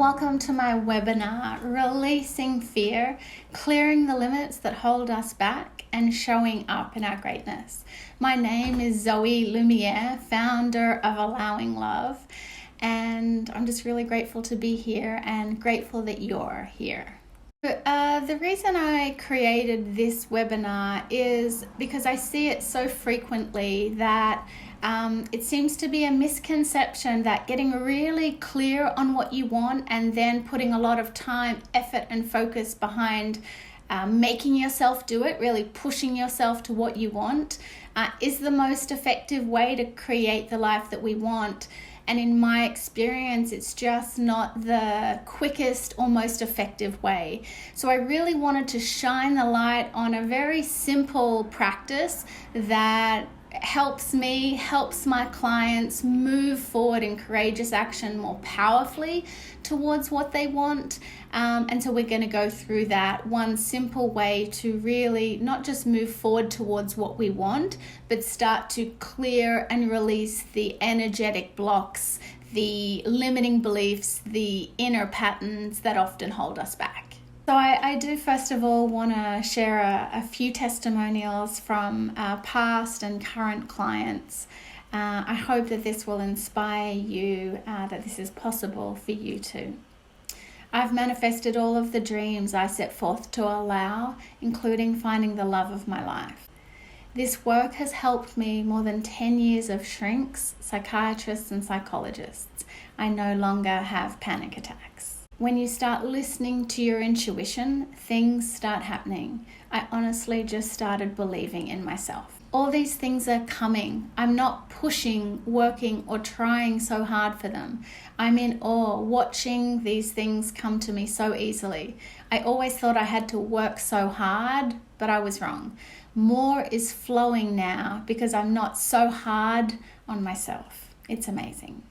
welcome to my webinar, Releasing Fear, Clearing the Limits That Hold Us Back and Showing Up in Our Greatness. My name is Zoë Lumiere, founder of Allowing.Love, and I'm just really grateful to be here and grateful that you're here. The reason I created this webinar is because I see it so frequently that it seems to be a misconception that getting really clear on what you want and then putting a lot of time, effort, and focus behind making yourself do it, really pushing yourself to what you want, is the most effective way to create the life that we want. And in my experience, it's just not the quickest or most effective way. So I really wanted to shine the light on a very simple practice that helps me, helps my clients move forward in courageous action more powerfully towards what they want. And so we're going to go through that one simple way to really not just move forward towards what we want, but start to clear and release the energetic blocks, the limiting beliefs, the inner patterns that often hold us back. So I do first of all want to share a few testimonials from past and current clients. I hope that this will inspire you, that this is possible for you too. I've manifested all of the dreams I set forth to allow, including finding the love of my life. This work has helped me more than 10 years of shrinks, psychiatrists and psychologists. I no longer have panic attacks. When you start listening to your intuition, things start happening. I honestly just started believing in myself. All these things are coming. I'm not pushing, working, or trying so hard for them. I'm in awe, watching these things come to me so easily. I always thought I had to work so hard, but I was wrong. More is flowing now because I'm not so hard on myself. It's amazing.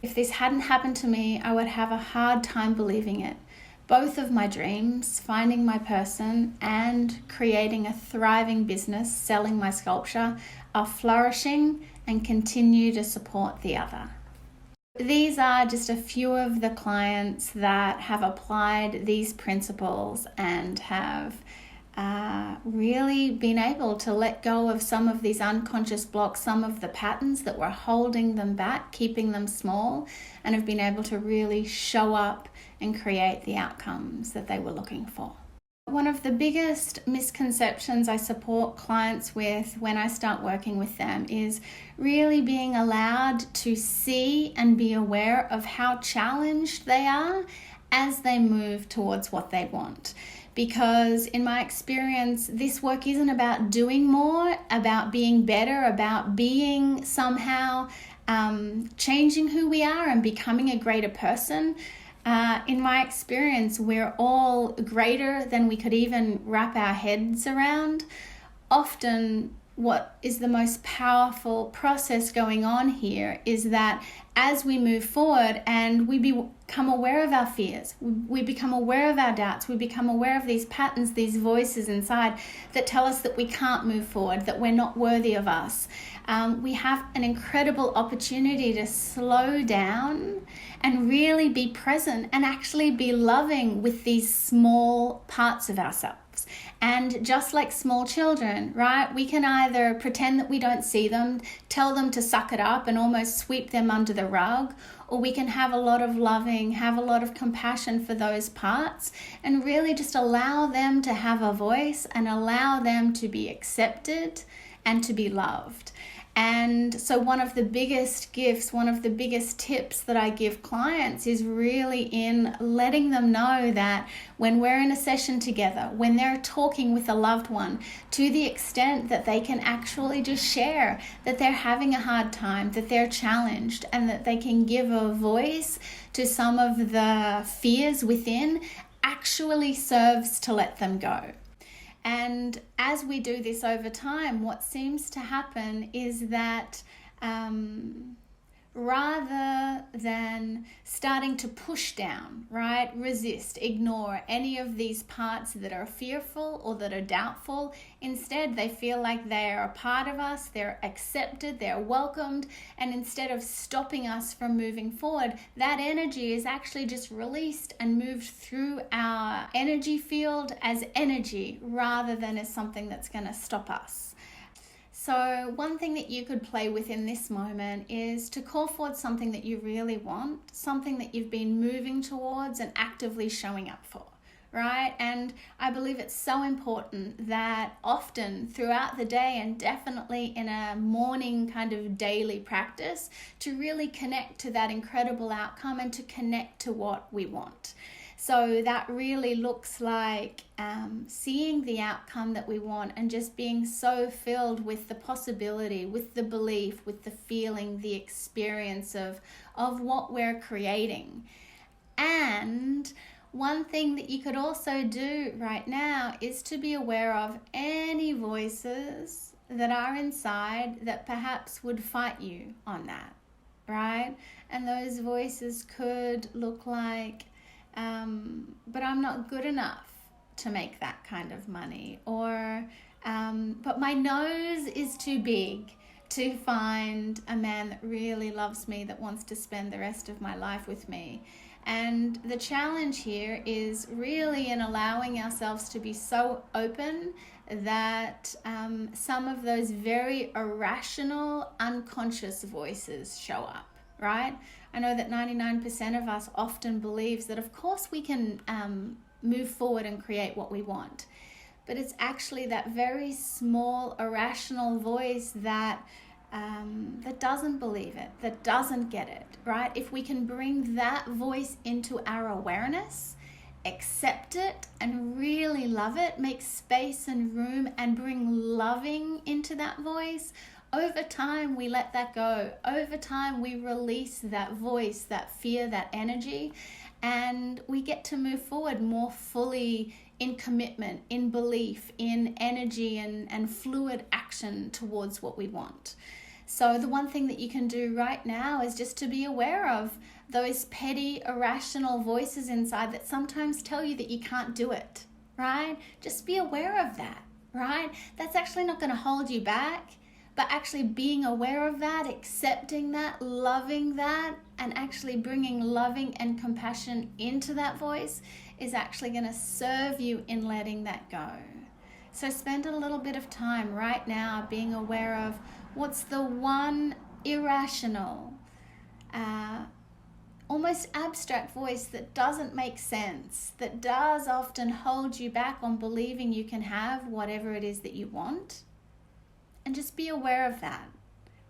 If this hadn't happened to me, I would have a hard time believing it. Both of my dreams, finding my person and creating a thriving business, selling my sculpture, are flourishing and continue to support the other. These are just a few of the clients that have applied these principles and have really been able to let go of some of these unconscious blocks, some of the patterns that were holding them back, keeping them small, and have been able to really show up and create the outcomes that they were looking for. One of the biggest misconceptions I support clients with when I start working with them is really being allowed to see and be aware of how challenged they are as they move towards what they want. Because in my experience, this work isn't about doing more, about being better, about being somehow changing who we are and becoming a greater person. In my experience, we're all greater than we could even wrap our heads around. Often, what is the most powerful process going on here is that as we move forward and we become aware of our fears, we become aware of our doubts, we become aware of these patterns, these voices inside that tell us that we can't move forward, that we're not worthy of us. We have an incredible opportunity to slow down and really be present and actually be loving with these small parts of ourselves. And just like small children, right, we can either pretend that we don't see them, tell them to suck it up and almost sweep them under the rug, or we can have a lot of loving, have a lot of compassion for those parts and really just allow them to have a voice and allow them to be accepted and to be loved. And so one of the biggest gifts, one of the biggest tips that I give clients is really in letting them know that when we're in a session together, when they're talking with a loved one, to the extent that they can actually just share that they're having a hard time, that they're challenged, and that they can give a voice to some of the fears within, actually serves to let them go. And as we do this over time, what seems to happen is that rather than starting to push down, right? Resist, ignore any of these parts that are fearful or that are doubtful. Instead, they feel like they are a part of us, they're accepted, they're welcomed, and instead of stopping us from moving forward, that energy is actually just released and moved through our energy field as energy rather than as something that's going to stop us. So one thing that you could play with in this moment is to call forward something that you really want, something that you've been moving towards and actively showing up for, right? And I believe it's so important that often throughout the day, and definitely in a morning kind of daily practice, to really connect to that incredible outcome and to connect to what we want. So that really looks like seeing the outcome that we want and just being so filled with the possibility, with the belief, with the feeling, the experience of what we're creating. And one thing that you could also do right now is to be aware of any voices that are inside that perhaps would fight you on that, right? And those voices could look like, but I'm not good enough to make that kind of money, or but my nose is too big to find a man that really loves me, that wants to spend the rest of my life with me. And the challenge here is really in allowing ourselves to be so open that some of those very irrational, unconscious voices show up, right? I know that 99% of us often believes that of course we can move forward and create what we want. But it's actually that very small, irrational voice that doesn't believe it, that doesn't get it, right? If we can bring that voice into our awareness, accept it and really love it, make space and room and bring loving into that voice, over time we let that go. Over time we release that voice, that fear, that energy, and we get to move forward more fully in commitment, in belief, in energy and fluid action towards what we want. So the one thing that you can do right now is just to be aware of those petty, irrational voices inside that sometimes tell you that you can't do it, right? Just be aware of that, right? That's actually not going to hold you back, but actually being aware of that, accepting that, loving that, and actually bringing loving and compassion into that voice is actually going to serve you in letting that go. So spend a little bit of time right now being aware of what's the one irrational, almost abstract voice that doesn't make sense, that does often hold you back on believing you can have whatever it is that you want. And just be aware of that.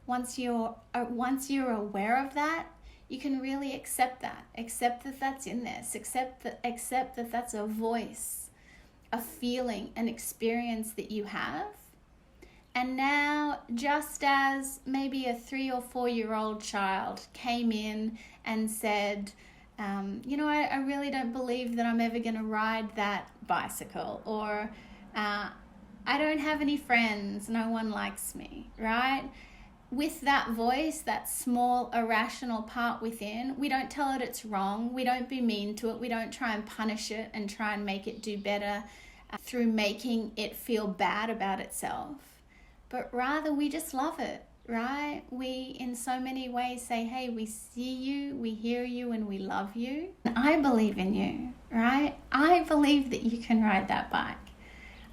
Once you're aware of that, you can really accept that that's in there, accept that that's a voice, a feeling, an experience that you have. And now, just as maybe a 3 or 4 year old child came in and said, I really don't believe that I'm ever going to ride that bicycle, or I don't have any friends, no one likes me, right? With that voice, that small irrational part within, we don't tell it it's wrong, we don't be mean to it, we don't try and punish it and try and make it do better through making it feel bad about itself. But rather we just love it, right? We in so many ways say, hey, we see you, we hear you, and we love you. I believe in you, right? I believe that you can ride that bike.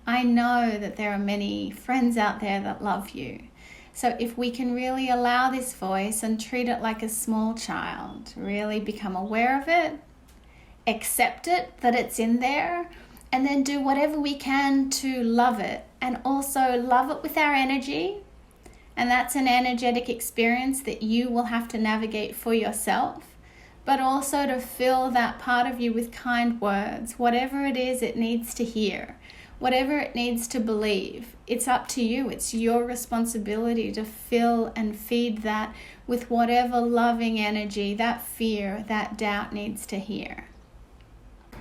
I know that there are many friends out there that love you. So if we can really allow this voice and treat it like a small child, really become aware of it, accept it, that it's in there, and then do whatever we can to love it, and also love it with our energy. And that's an energetic experience that you will have to navigate for yourself, but also to fill that part of you with kind words, whatever it is it needs to hear, whatever it needs to believe. It's up to you. It's your responsibility to fill and feed that with whatever loving energy that fear, that doubt needs to hear.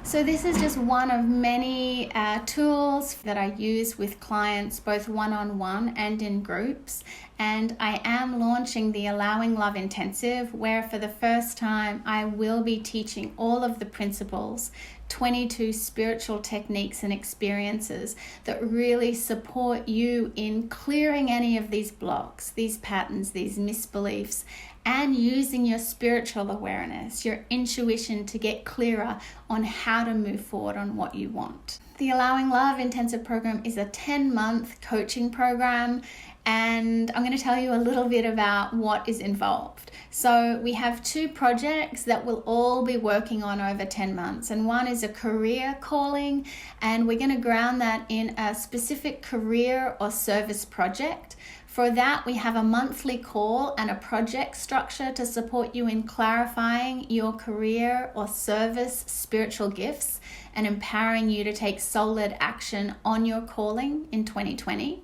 So this is just one of many tools that I use with clients, both one-on-one and in groups. And I am launching the Allowing.Love Intensive, where for the first time I will be teaching all of the principles, 22 spiritual techniques and experiences that really support you in clearing any of these blocks, these patterns, these misbeliefs, and using your spiritual awareness, your intuition to get clearer on how to move forward on what you want. The Allowing.Love Intensive program is a 10-month coaching program, and I'm going to tell you a little bit about what is involved. So we have 2 projects that we'll all be working on over 10 months, and one is a career calling, and we're going to ground that in a specific career or service project. For that, we have a monthly call and a project structure to support you in clarifying your career or service spiritual gifts and empowering you to take solid action on your calling in 2020.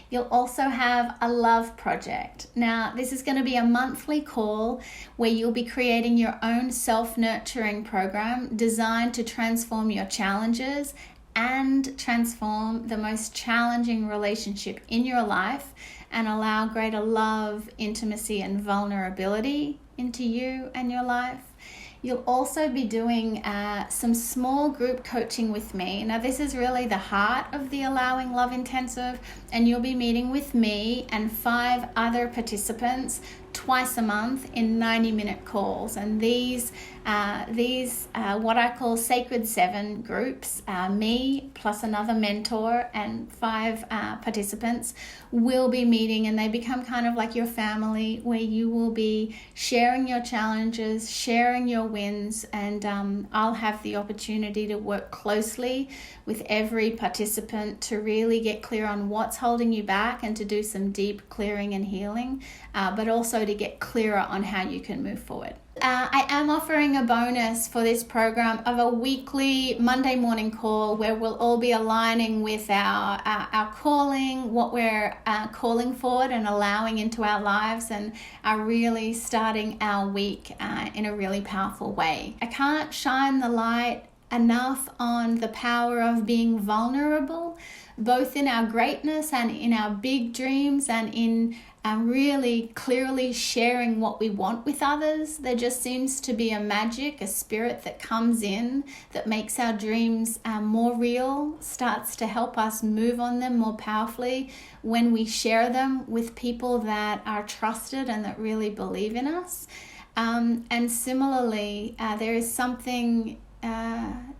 You'll also have a love project. Now, this is going to be a monthly call where you'll be creating your own self-nurturing program designed to transform your challenges and transform the most challenging relationship in your life and allow greater love, intimacy, and vulnerability into you and your life. You'll also be doing some small group coaching with me. Now, this is really the heart of the Allowing.Love Intensive, and you'll be meeting with me and 5 other participants twice a month in 90-minute calls. And these what I call Sacred 7 groups, me plus another mentor and 5 participants will be meeting, and they become kind of like your family, where you will be sharing your challenges, sharing your wins, and I'll have the opportunity to work closely with every participant to really get clear on what's holding you back and to do some deep clearing and healing, but also to get clearer on how you can move forward. I am offering a bonus for this program of a weekly Monday morning call where we'll all be aligning with our calling, what we're calling forward and allowing into our lives, and are really starting our week in a really powerful way. I can't shine the light enough on the power of being vulnerable, both in our greatness and in our big dreams, and in really clearly sharing what we want with others. There just seems to be a magic, a spirit that comes in that makes our dreams more real, starts to help us move on them more powerfully when we share them with people that are trusted and that really believe in us. And similarly, there is something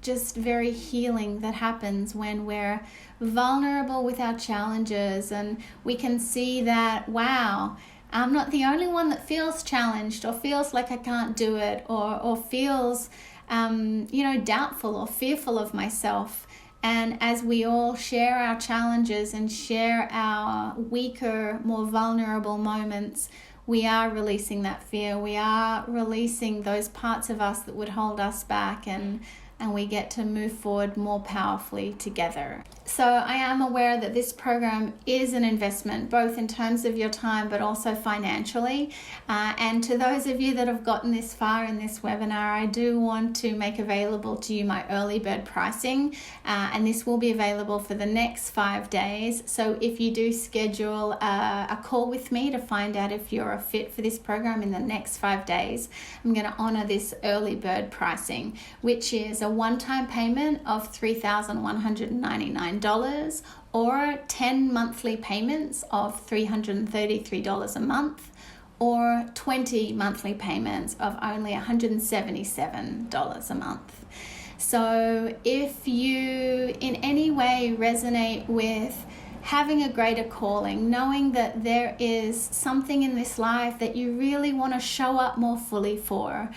just very healing that happens when we're vulnerable with our challenges, and we can see that, wow, I'm not the only one that feels challenged or feels like I can't do it, or feels doubtful or fearful of myself. And as we all share our challenges and share our weaker, more vulnerable moments, we are releasing that fear. We are releasing those parts of us that would hold us back, and we get to move forward more powerfully together. So I am aware that this program is an investment, both in terms of your time, but also financially. And to those of you that have gotten this far in this webinar, I do want to make available to you my early bird pricing. And this will be available for the next 5 days. So if you do schedule a call with me to find out if you're a fit for this program in the next 5 days, I'm going to honor this early bird pricing, which is a one-time payment of $3,199 or 10 monthly payments of $333 a month, or 20 monthly payments of only $177 a month. So if you in any way resonate with having a greater calling, knowing that there is something in this life that you really want to show up more fully for,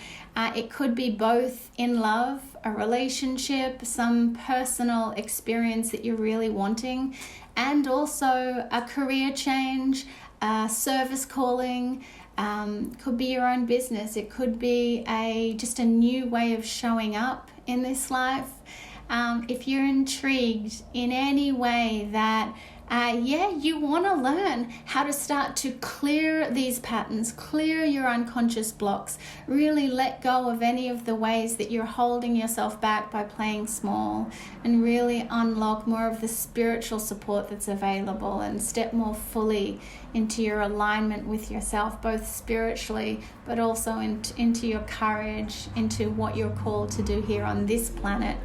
it could be both in love, a relationship, some personal experience that you're really wanting, and also a career change, a service calling. Could be your own business. It could be just a new way of showing up in this life. If you're intrigued in any way that you want to learn how to start to clear these patterns, clear your unconscious blocks, really let go of any of the ways that you're holding yourself back by playing small, and really unlock more of the spiritual support that's available and step more fully into your alignment with yourself, both spiritually but also into your courage, into what you're called to do here on this planet.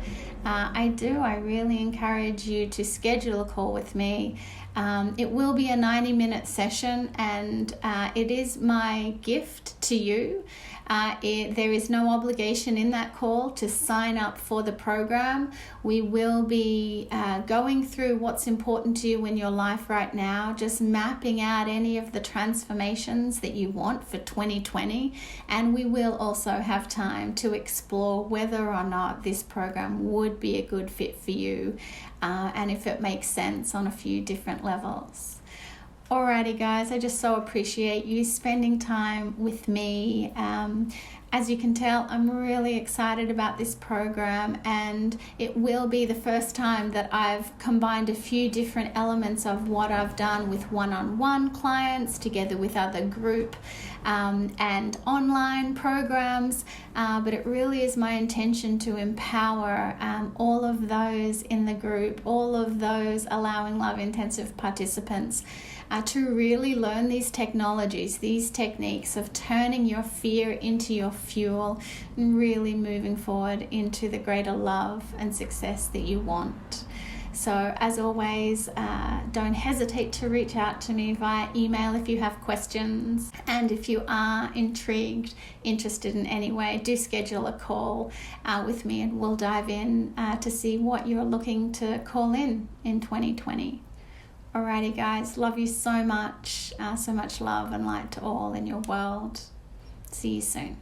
I really encourage you to schedule a call with me. It will be a 90-minute session, and it is my gift to you. There is no obligation in that call to sign up for the program. We will be going through what's important to you in your life right now, just mapping out any of the transformations that you want for 2020, and we will also have time to explore whether or not this program would be a good fit for you, and if it makes sense on a few different levels. Alrighty guys, I just so appreciate you spending time with me. As you can tell, I'm really excited about this program, and it will be the first time that I've combined a few different elements of what I've done with one-on-one clients together with other group and online programs, but it really is my intention to empower all of those in the group, all of those Allowing.Love intensive participants, to really learn these technologies, these techniques of turning your fear into your fuel and really moving forward into the greater love and success that you want. So as always, don't hesitate to reach out to me via email if you have questions. And if you are intrigued, interested in any way, do schedule a call with me, and we'll dive in to see what you're looking to call in 2020. Alrighty guys, love you so much. So much love and light to all in your world. See you soon.